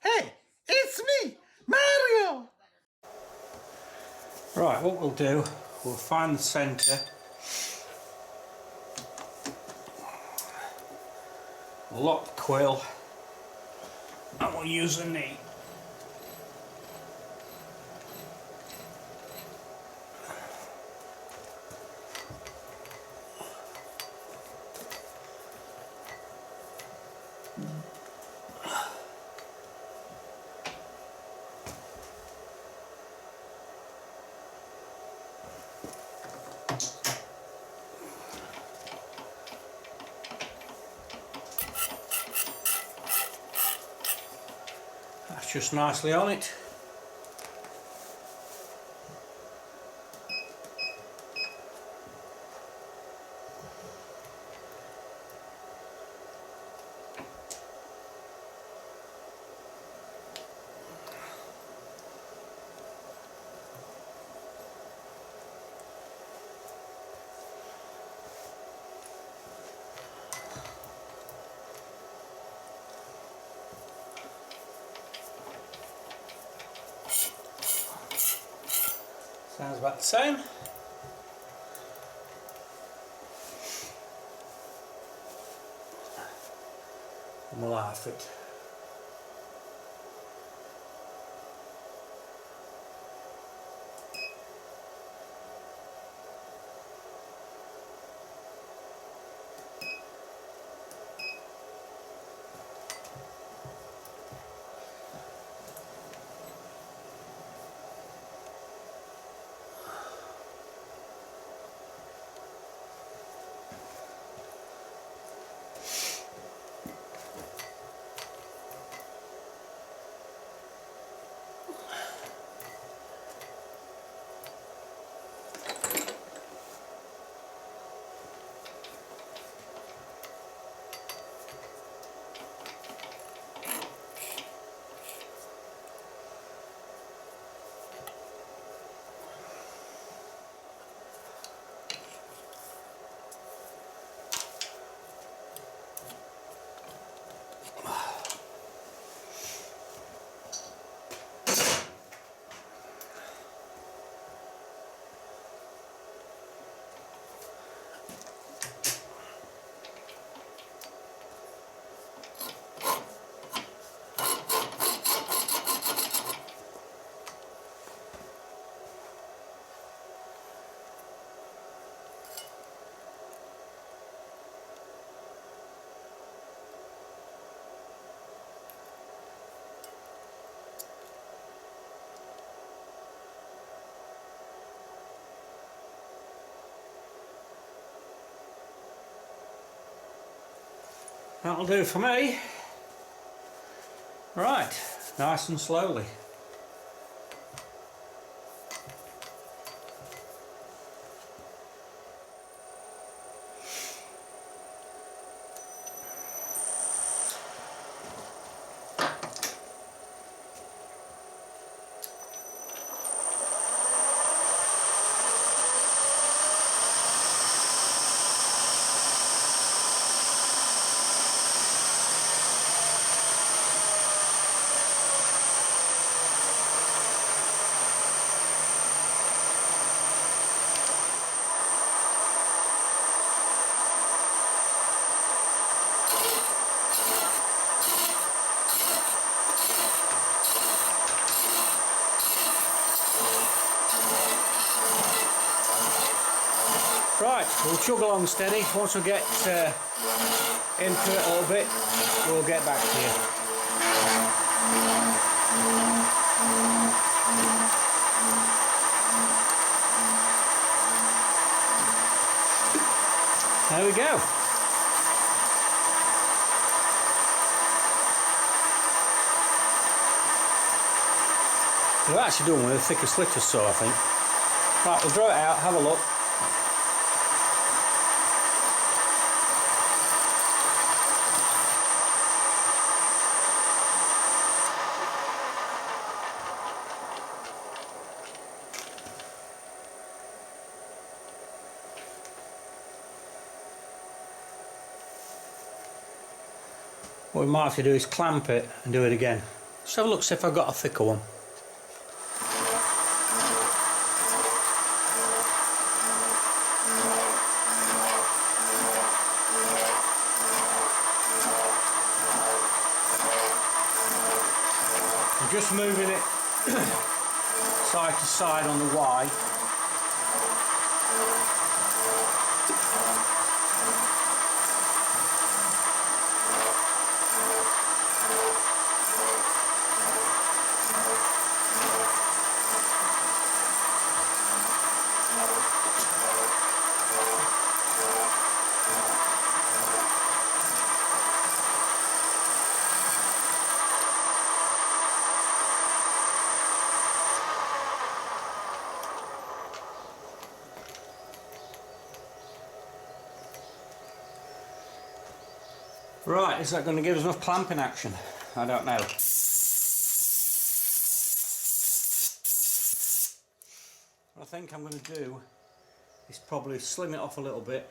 Hey, it's me, Mario! Right, what we'll do, we'll find the centre, lock the quill, and we'll use the knee. That's just nicely on it. Sounds about the same. And we'll half it. That'll do for me. Right, nice and slowly. Right, we'll chug along steady. Once we get into it a little bit, we'll get back to you. There we go. We're actually doing with a thicker slitter saw, I think. Right, we'll draw it out, have a look. What we might have to do is clamp it and do it again. Let's have a look, see if I've got a thicker one. I'm just moving it side to side on the Y. Right, is that going to give us enough clamping action? I don't know. What I think I'm going to do is probably slim it off a little bit.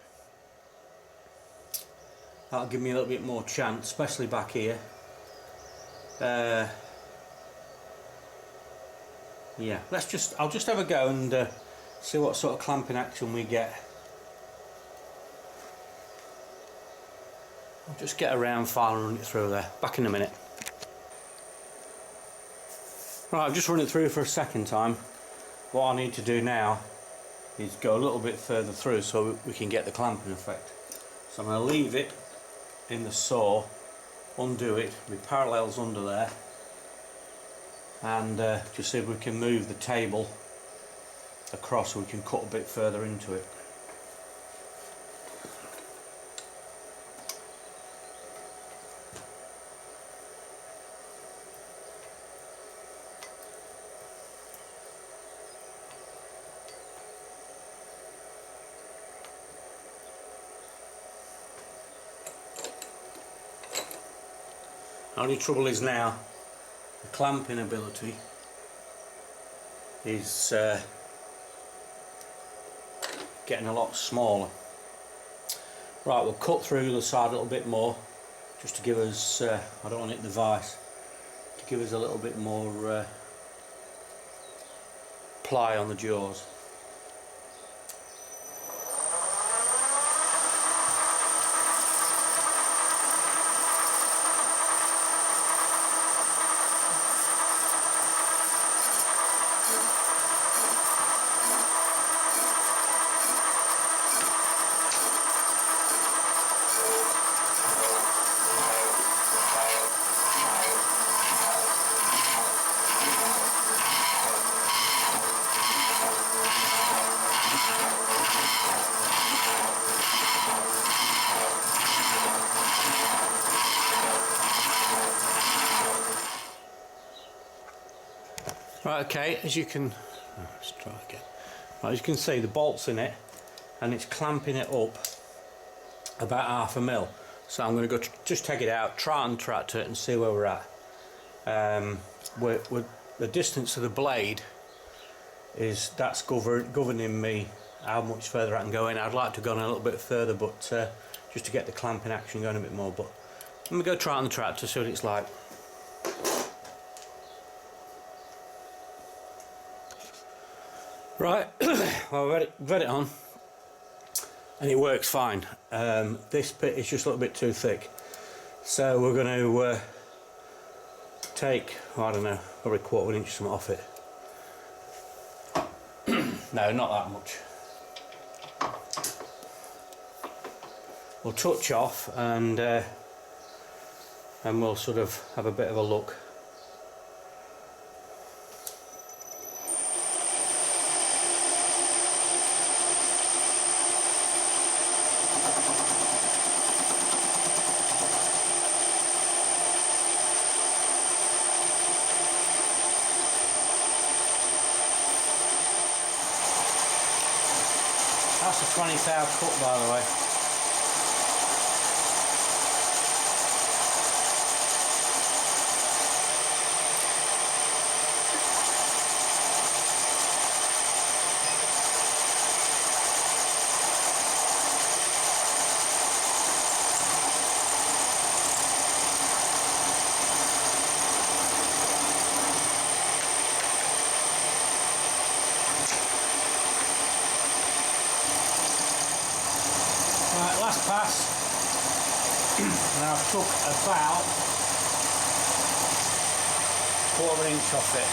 That'll give me a little bit more chance, especially back here. Yeah, I'll just have a go and see what sort of clamping action we get. I'll just get around file and run it through there. Back in a minute. Right, I've just run it through for a second time. What I need to do now is go a little bit further through so we can get the clamping effect. So I'm going to leave it in the saw, undo it with parallels under there, and just see if we can move the table across so we can cut a bit further into it. Only trouble is now the clamping ability is getting a lot smaller. Right, we'll cut through the side a little bit more just to give us, I don't want to hit the vise, to give us a little bit more ply on the jaws. Right, okay, as you can, let's try again. Right, as you can see, the bolt's in it and it's clamping it up about 1/2 mil. So I'm going to go just take it out, try and tractor it and see where we're at. The distance of the blade that's governing me how much further I can go in. I'd like to go in a little bit further, but just to get the clamping action going a bit more. But let me go try on the tractor, see what it's like. Right, well, I've had it on and it works fine. This bit is just a little bit too thick, so we're going to take, I don't know, probably 1/4 inch or something off it. No, not that much. We'll touch off and we'll sort of have a bit of a look. That's a 20 thou cut, by the way. and I've took about 1/4 inch off it.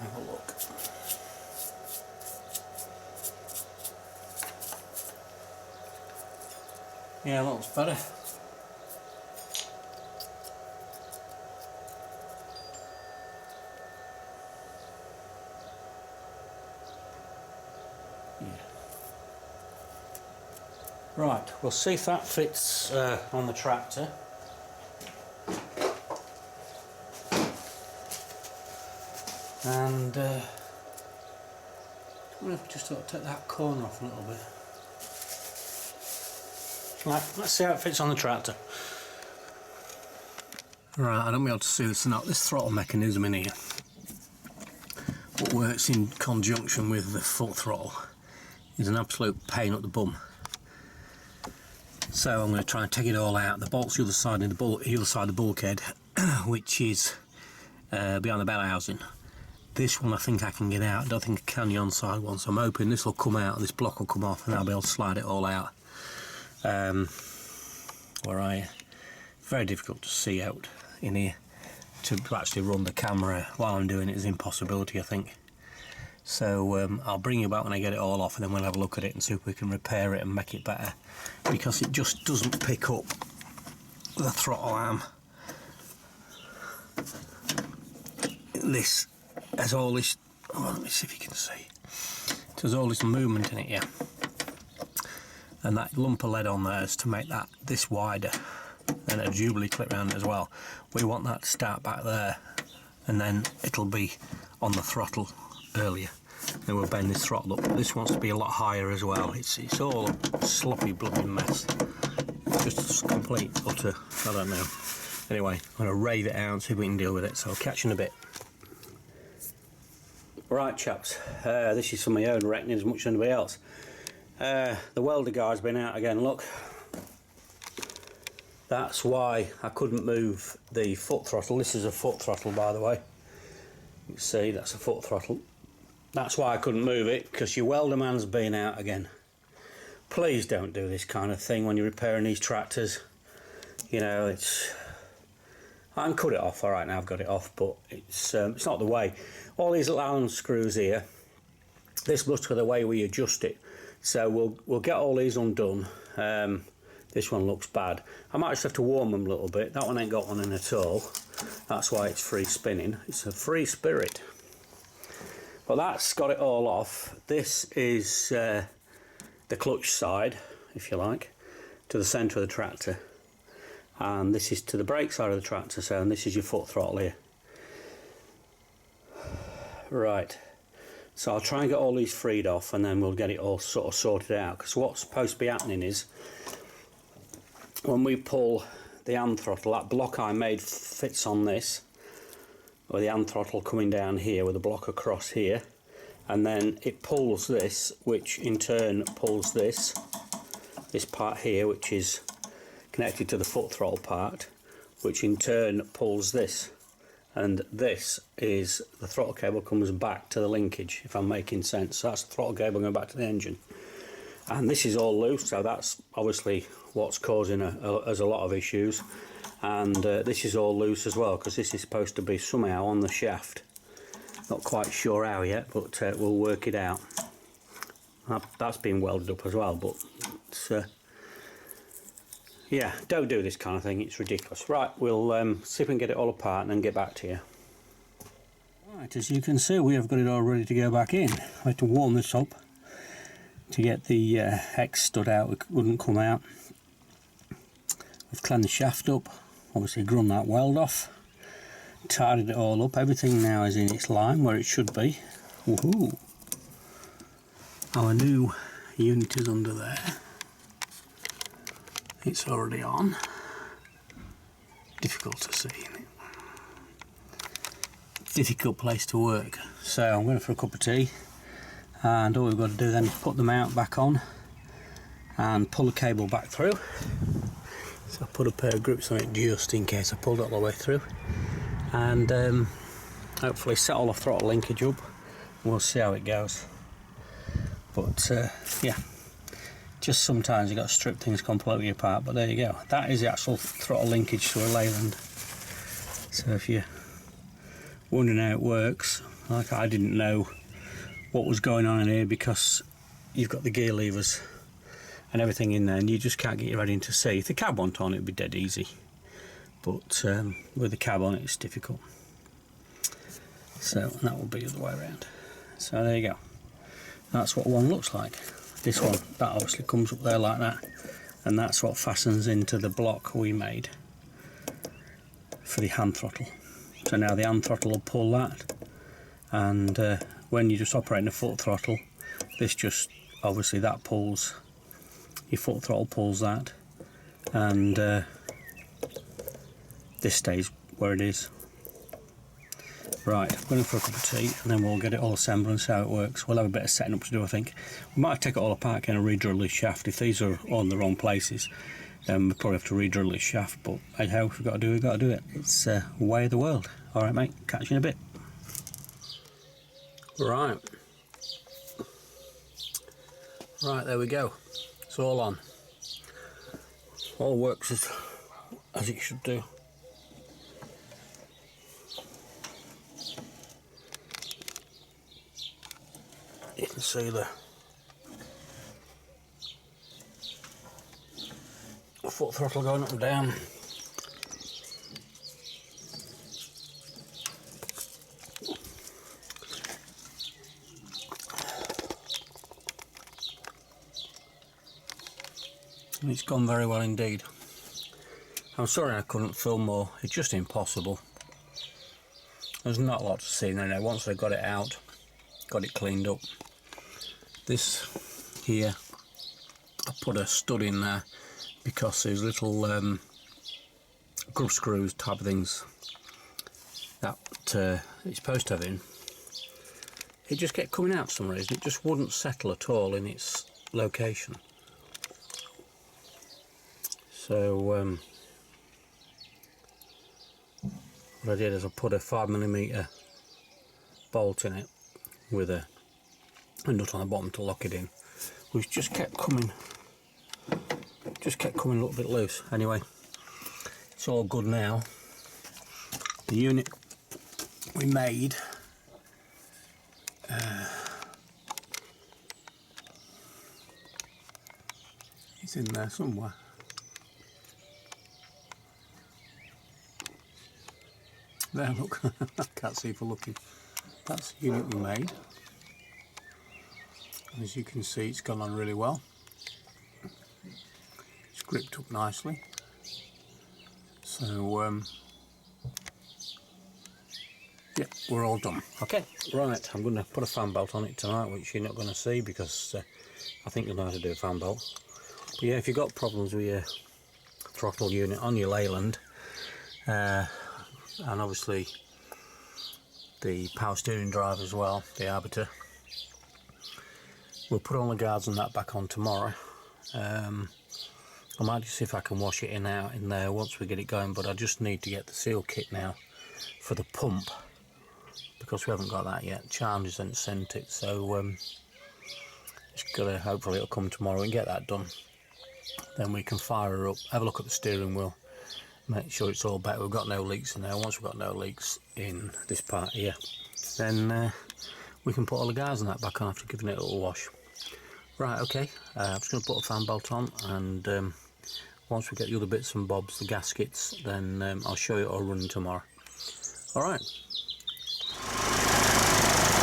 Have a look. Yeah, that looks better. Yeah. Right, we'll see if that fits on the tractor. And I'm just sort of take that corner off a little bit. Right, let's see how it fits on the tractor. Right, I don't be able to see this or not. This throttle mechanism in here, what works in conjunction with the foot throttle, is an absolute pain up the bum. So I'm going to try and take it all out. The bolt's the other side of the bulkhead, which is behind the bell housing. This one I think I can get out. I don't think I can the on-side one, so I'm hoping this will come out, this block will come off, and I'll be able to slide it all out. Very difficult to see out in here. To actually run the camera while I'm doing it is an impossibility, I think. So I'll bring you back when I get it all off, and then we'll have a look at it and see if we can repair it and make it better, because it just doesn't pick up the throttle arm. This has all this, oh, let me see if you can see, there's all this movement in it, yeah, and that lump of lead on there is to make that this wider, and a Jubilee clip round it as well. We want that to start back there, and then it'll be on the throttle earlier, and we'll bend this throttle up. This wants to be a lot higher as well. It's all a sloppy bloody mess, just complete utter, I don't know. Anyway, I'm going to rave it out and see if we can deal with it, so I'll catch you in a bit. Right chaps, this is for my own reckoning as much as anybody else. The welder guy's been out again, look. That's why I couldn't move the foot throttle. This is a foot throttle, by the way. You can see that's a foot throttle. That's why I couldn't move it, because your welder man's been out again. Please don't do this kind of thing when you're repairing these tractors. You know, I can cut it off, alright, now I've got it off, but it's not the way. All these little Allen screws here, this must be the way we adjust it. So we'll get all these undone. This one looks bad. I might just have to warm them a little bit. That one ain't got one in at all. That's why it's free spinning. It's a free spirit. But that's got it all off. This is the clutch side, if you like, to the centre of the tractor. And this is to the brake side of the tractor, so, and this is your foot throttle here. Right, so I'll try and get all these freed off, and then we'll get it all sort of sorted out, because what's supposed to be happening is when we pull the hand throttle, that block I made fits on this, with the hand throttle coming down here with a block across here, and then it pulls this, which in turn pulls this part here, which is connected to the foot throttle part, which in turn pulls this, and this is the throttle cable comes back to the linkage, if I'm making sense. So that's the throttle cable going back to the engine, and this is all loose, so that's obviously what's causing us a lot of issues. And this is all loose as well, because this is supposed to be somehow on the shaft. Not quite sure how yet, but we'll work it out. That's been welded up as well, but it's yeah, don't do this kind of thing, it's ridiculous. Right, we'll see if we can get it all apart and then get back to you. Right, as you can see, we have got it all ready to go back in. I had to warm this up to get the hex stud out, it wouldn't come out. We've cleaned the shaft up, obviously ground that weld off, tidied it all up. Everything now is in its line where it should be. Woohoo! Our new The unit is under there. It's already on. Difficult to see, isn't it? Difficult place to work. So I'm going for a cup of tea, and all we've got to do then is put the mount back on and pull the cable back through. So I put a pair of grips on it just in case I pulled it all the way through, and hopefully set all the throttle linkage up. We'll see how it goes. But yeah, just sometimes you've got to strip things completely apart, but there you go. That is the actual throttle linkage to a Leyland. So if you're wondering how it works, like I didn't know what was going on in here because you've got the gear levers and everything in there, and you just can't get your head in to see. If the cab wasn't on, it'd be dead easy, but with the cab on it's difficult. So that will be the other way around. So there you go. That's what one looks like. This one, that obviously comes up there like that, and that's what fastens into the block we made for the hand throttle. So now the hand throttle will pull that, and when you're just operating the foot throttle, this just, obviously that pulls, your foot throttle pulls that, and this stays where it is. Right, I'm going for a cup of tea, and then we'll get it all assembled and see how it works. We'll have a bit of setting up to do, I think. We might take it all apart, kind of re-drill this shaft. If these are all in the wrong places, we'll probably have to re-drill this shaft, but hey ho, if we've got to do it, we've got to do it. It's the way of the world. Alright mate, catch you in a bit. Right. Right, there we go. It's all on. All works as it should do. You can see the foot throttle going up and down. And it's gone very well indeed. I'm sorry I couldn't film more, it's just impossible. There's not a lot to see in there. Once I got it out, got it cleaned up. This here, I put a stud in there because there's little grub screws type of things that it's supposed to have in. It just kept coming out for some reason. It just wouldn't settle at all in its location. So what I did is I put a 5mm bolt in it with a nut on the bottom to lock it in, which just kept coming a little bit loose. Anyway, it's all good now. The unit we made it's in there somewhere. There, look. I can't see for looking. That's the unit we made. As you can see, it's gone on really well. It's gripped up nicely. So yeah, we're all done. Okay, right, I'm going to put a fan belt on it tonight, which you're not going to see because I think you'll know how to do a fan belt. But yeah, if you've got problems with your throttle unit on your Leyland, and obviously the power steering drive as well, the arbiter, we'll put all the guards and that back on tomorrow. I might just see if I can wash it in there once we get it going, but I just need to get the seal kit now for the pump because we haven't got that yet. Challenger hasn't sent it, so just gotta, hopefully it'll come tomorrow and get that done. Then we can fire her up, have a look at the steering wheel, make sure it's all back. We've got no leaks in there. Once we've got no leaks in this part here, then we can put all the guards and that back on after giving it a little wash. Right, okay, I'm just going to put a fan belt on, and once we get the other bits and bobs, the gaskets, then I'll show you it all running tomorrow. Alright.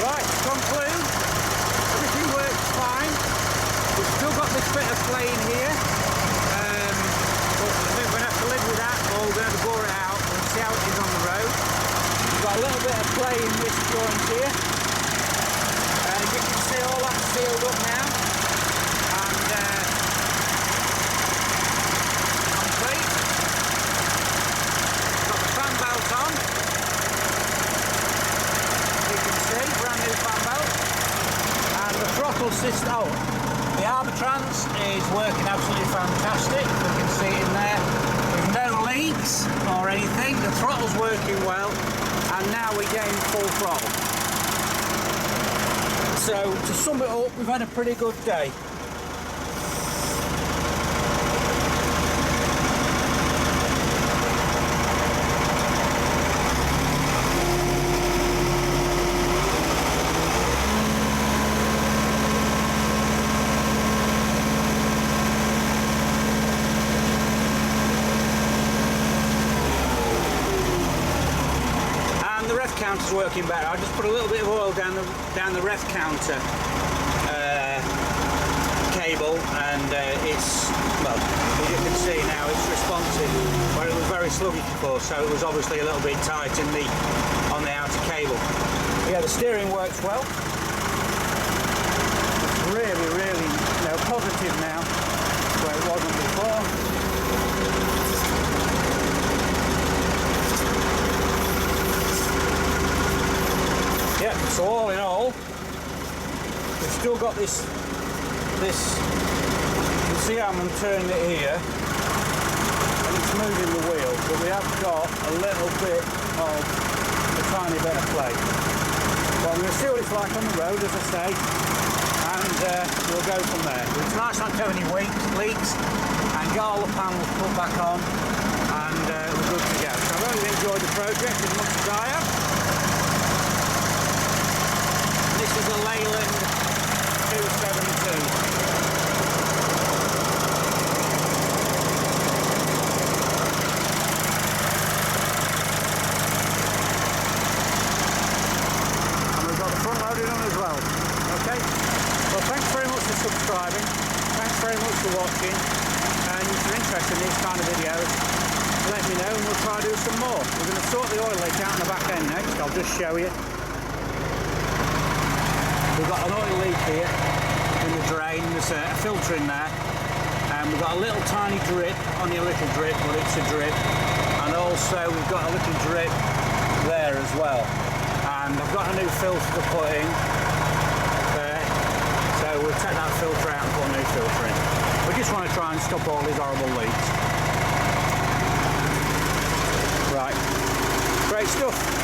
Right, to conclude, everything works fine. We've still got this bit of play in here, but I think we're going to have to live with that, or we're going to have to bore it out and see how it is on the road. We've got a little bit of play in this joint here. You can see all that's sealed up now. So to sum it up, we've had a pretty good day. Counter's working better. I just put a little bit of oil down the ref counter cable, and it's, well, as you can see now, it's responsive, where it was very sluggish before, so it was obviously a little bit tight on the outer cable. Yeah, the steering works well. It's really, really, positive now, where it wasn't before. Yeah, so all in all, we've still got this, you can see how I'm turning it here, and it's moving the wheel, but we have got a little bit of a tiny bit of play. But I'm going to see what it's like on the road, as I say, and we'll go from there. It's nice not to have any leaks, and get all the panels put back on, and we're good to go. So I've really enjoyed the project as much as I have. This is a Leyland 272. Well, thanks very much for subscribing, thanks very much for watching, and if you're interested in these kind of videos, let me know and we'll try to do some more. We're going to sort the oil leak out on the back end next. I'll just show you. We've got an oil leak here in the drain, there's a filter in there, and we've got a little tiny drip, only a little drip, but it's a drip, and also we've got a little drip there as well, and I've got a new filter to put in. So we'll take that filter out and put a new filter in. We just want to try and stop all these horrible leaks. Right, great stuff.